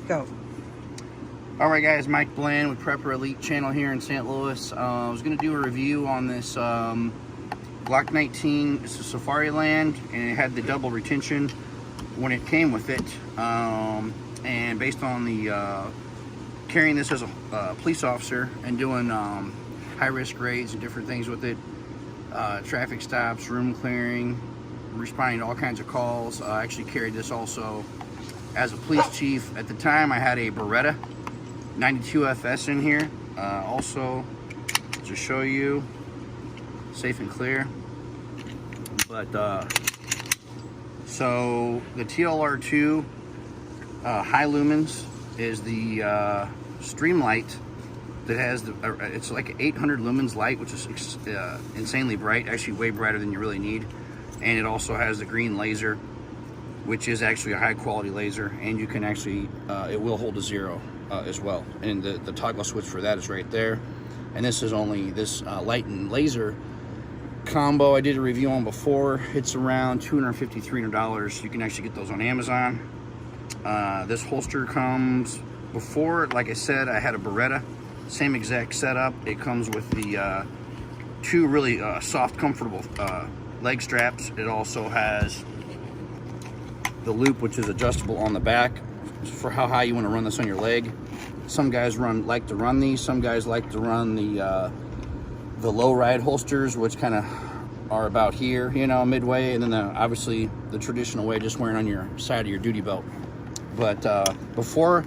Go. Alright guys, Mike Bland with Prepper Elite channel here in St. Louis. I was going to do a review on this Glock 19. It's a Safari Land, and it had the double retention when it came with it. And based on the carrying this as a police officer and doing high-risk raids and different things with it, traffic stops, room clearing, responding to all kinds of calls. I actually carried this also as a police chief. At the time, I had a Beretta 92FS in here. Also, to show you, safe and clear. But so the TLR2 high lumens is the stream light that has the, it's like 800 lumens light, which is insanely bright, actually way brighter than you really need. And it also has the green laser, which is actually a high quality laser, and you can actually, it will hold a 0 as well. And the toggle switch for that is right there. And this is only this light and laser combo I did a review on before. It's around $250, $300. You can actually get those on Amazon. This holster comes, before, like I said, I had a Beretta, same exact setup. It comes with the two really soft, comfortable leg straps. It also has the loop, which is adjustable on the back for how high you want to run this on your leg. Some guys like to run these. Some guys like to run the low ride holsters, which kind of are about here, you know, midway, and then obviously the traditional way, just wearing on your side of your duty belt. But before,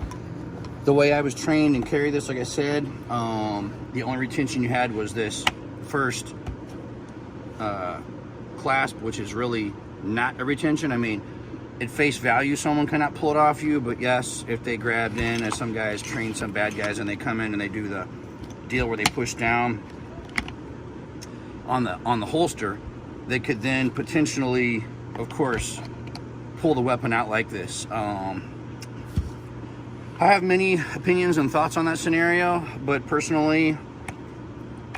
the way I was trained and carry this, like I said, the only retention you had was this first clasp, which is really not a retention. I mean, at face value, someone cannot pull it off you, but yes, if they grabbed in, as some guys train some bad guys, and they come in and they do the deal where they push down on the holster, they could then potentially, of course, pull the weapon out like this. I have many opinions and thoughts on that scenario, but personally,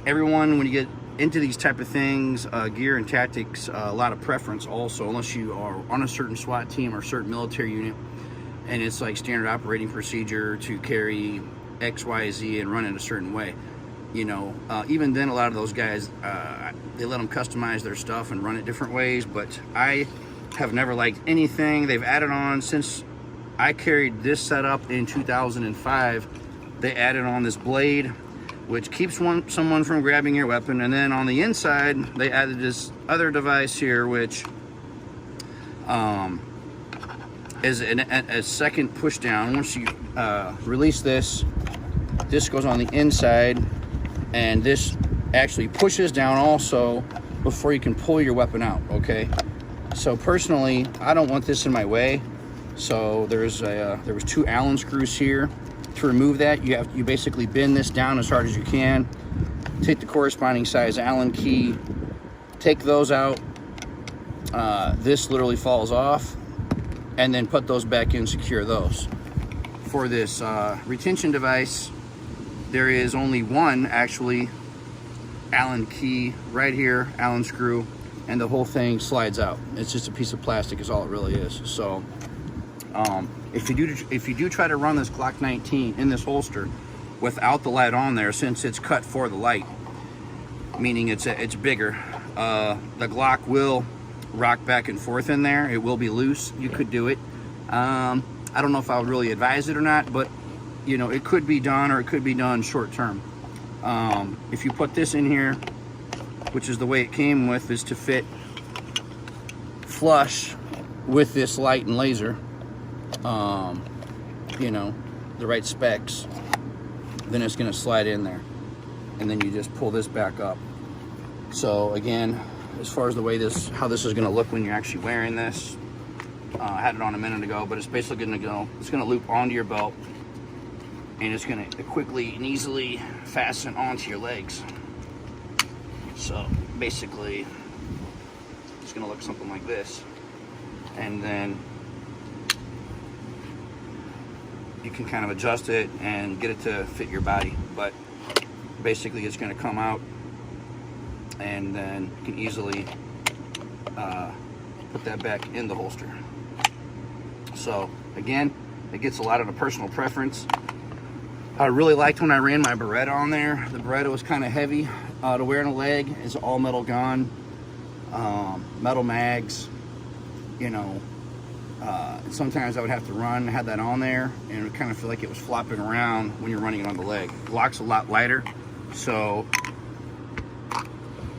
everyone, when you get into these type of things, gear and tactics, a lot of preference also, unless you are on a certain SWAT team or certain military unit, and it's like standard operating procedure to carry X, Y, Z and run it a certain way. You know, even then, a lot of those guys, they let them customize their stuff and run it different ways, but I have never liked anything they've added on since I carried this setup in 2005. They added on this blade, which keeps someone from grabbing your weapon, and then on the inside they added this other device here, which is a second push down. Once you release this, this goes on the inside, and this actually pushes down also before you can pull your weapon out. Okay, so personally, I don't want this in my way. So there was 2 Allen screws here. To remove that, you basically bend this down as hard as you can, take the corresponding size Allen key, take those out. This literally falls off, and then put those back in, secure those. For this retention device, there is only one actually Allen key right here, Allen screw, and the whole thing slides out. It's just a piece of plastic is all it really is. So if you do try to run this Glock 19 in this holster without the light on there, since it's cut for the light, meaning it's bigger, the Glock will rock back and forth in there. It will be loose. You could do it. I don't know if I would really advise it or not, but you know, it could be done, or it could be done short term. If you put this in here, which is the way it came with, is to fit flush with this light and laser, you know, the right specs, then it's going to slide in there, and then you just pull this back up. So again, as far as the way how this is going to look when you're actually wearing this, I had it on a minute ago, but it's basically going to go, it's going to loop onto your belt, and it's going to quickly and easily fasten onto your legs. So basically, it's going to look something like this, and then you can kind of adjust it and get it to fit your body. But basically, it's going to come out, and then you can easily put that back in the holster. So again, It gets a lot of the personal preference. I really liked when I ran my Beretta on there. The Beretta was kind of heavy to wear on a leg. It's all metal gun, metal mags, you know. Sometimes I would have to run, had that on there, and it would kind of feel like it was flopping around when you're running it on the leg. Glock's a lot lighter, so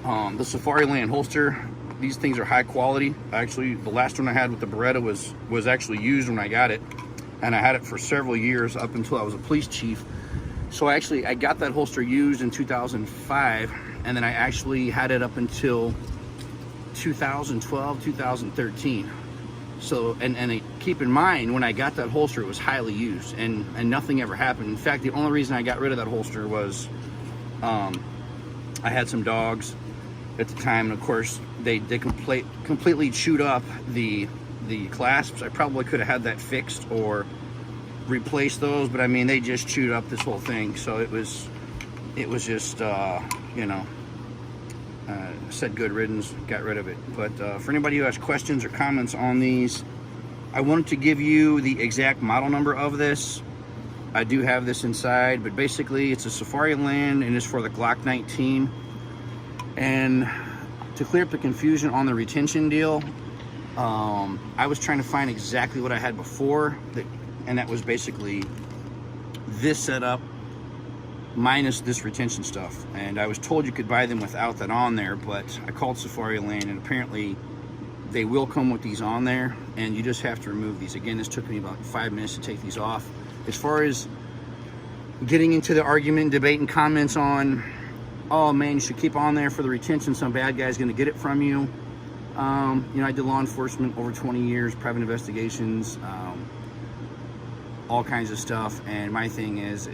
the Safari Land holster, these things are high quality. Actually, the last one I had with the Beretta was actually used when I got it, and I had it for several years up until I was a police chief. So I got that holster used in 2005, and then I actually had it up until 2012, 2013. So, and keep in mind, when I got that holster, it was highly used, and nothing ever happened. In fact, the only reason I got rid of that holster was I had some dogs at the time, and of course, they completely chewed up the clasps. I probably could have had that fixed or replaced those, but I mean, they just chewed up this whole thing. So it was just, you know, said good riddance, got rid of it. But for anybody who has questions or comments on these, I wanted to give you the exact model number of this. I do have this inside, but basically it's a Safari Land and it's for the Glock 19. And to clear up the confusion on the retention deal, I was trying to find exactly what I had before, and that was basically this setup minus this retention stuff. And I was told you could buy them without that on there, but I called Safari Land, and apparently they will come with these on there, and you just have to remove these. Again, this took me about 5 minutes to take these off. As far as getting into the argument, debate, and comments on, oh man, you should keep on there for the retention, some bad guy's gonna get it from you. You know, I did law enforcement over 20 years, private investigations, all kinds of stuff, and my thing is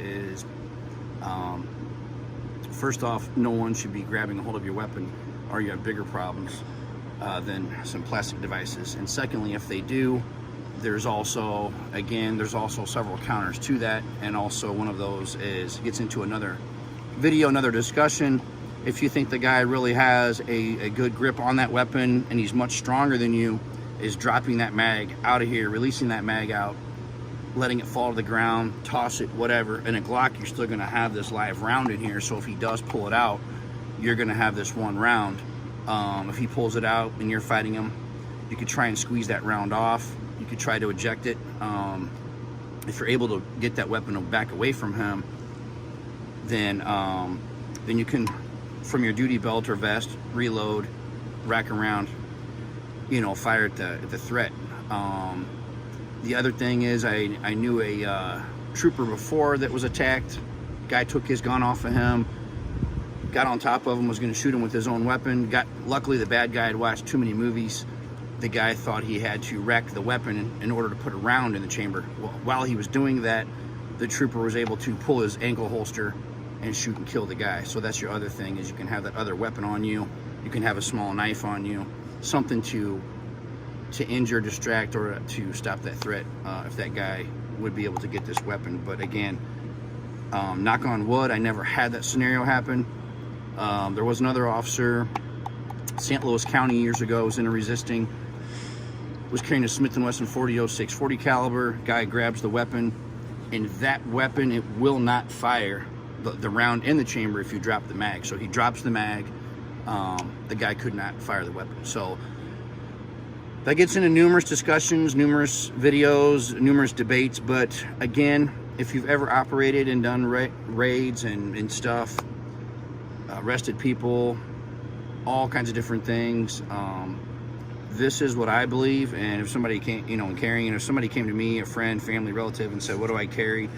first off, no one should be grabbing a hold of your weapon, or you have bigger problems than some plastic devices. And secondly, if they do, there's also several counters to that, and also one of those gets into another video, another discussion. If you think the guy really has a good grip on that weapon and he's much stronger than you, is dropping that mag out of here, releasing that mag out, letting it fall to the ground, toss it, whatever. In a Glock, you're still gonna have this live round in here, so if he does pull it out, you're gonna have this one round. If he pulls it out and you're fighting him, you could try and squeeze that round off. You could try to eject it. If you're able to get that weapon back away from him, then you can, from your duty belt or vest, reload, rack around, you know, fire at the threat. The other thing is, I knew a trooper before that was attacked. Guy took his gun off of him, got on top of him, was going to shoot him with his own weapon. Luckily, the bad guy had watched too many movies. The guy thought he had to rack the weapon in order to put a round in the chamber. Well, while he was doing that, the trooper was able to pull his ankle holster and shoot and kill the guy. So that's your other thing, is you can have that other weapon on you. You can have a small knife on you, something to injure, distract, or to stop that threat if that guy would be able to get this weapon. But again, knock on wood, I never had that scenario happen. There was another officer, St. Louis County years ago, was in a resisting, was carrying a Smith & Wesson 40-06 40 caliber. Guy grabs the weapon, and that weapon, it will not fire the round in the chamber if you drop the mag. So he drops the mag, the guy could not fire the weapon. So that gets into numerous discussions, numerous videos, numerous debates. But again, if you've ever operated and done raids and stuff, arrested people, all kinds of different things, this is what I believe. And if somebody came, you know, carrying, if somebody came to me, a friend, family, relative, and said, what do I carry?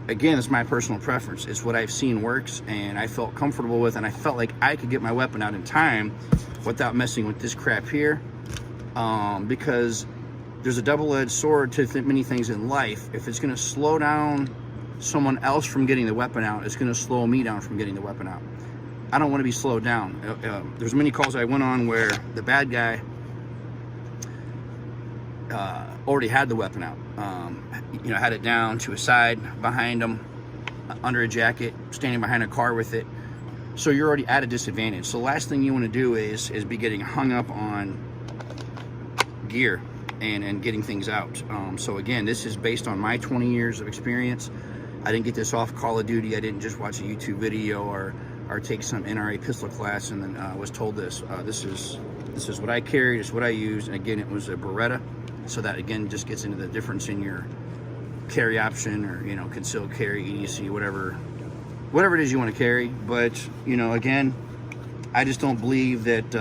Again, it's my personal preference. It's what I've seen works, and I felt comfortable with, and I felt like I could get my weapon out in time without messing with this crap here. Because there's a double-edged sword to many things in life. If it's going to slow down someone else from getting the weapon out, it's going to slow me down from getting the weapon out. I don't want to be slowed down. There's many calls I went on where the bad guy already had the weapon out. You know, had it down to a side behind him, under a jacket, standing behind a car with it. So you're already at a disadvantage. So the last thing you want to do is be getting hung up on gear and getting things out. So again, this is based on my 20 years of experience. I didn't get this off Call of Duty. I didn't just watch a YouTube video or take some NRA pistol class and then was told this. This is what I carry, this is what I use. And again, it was a Beretta. So that again just gets into the difference in your carry option, or you know, concealed carry, EDC, whatever it is you want to carry. But you know, again, I just don't believe that.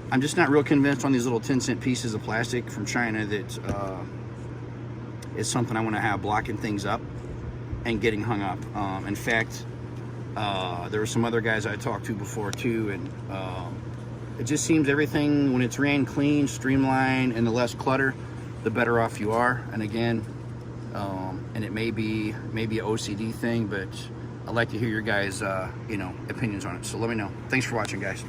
I'm just not real convinced on these little 10-cent pieces of plastic from China that is something I want to have blocking things up and getting hung up. In fact, there were some other guys I talked to before too, and it just seems everything, when it's ran clean, streamlined, and the less clutter, the better off you are. And again, and it may be maybe an OCD thing, but I'd like to hear your guys, you know, opinions on it. So let me know. Thanks for watching, guys.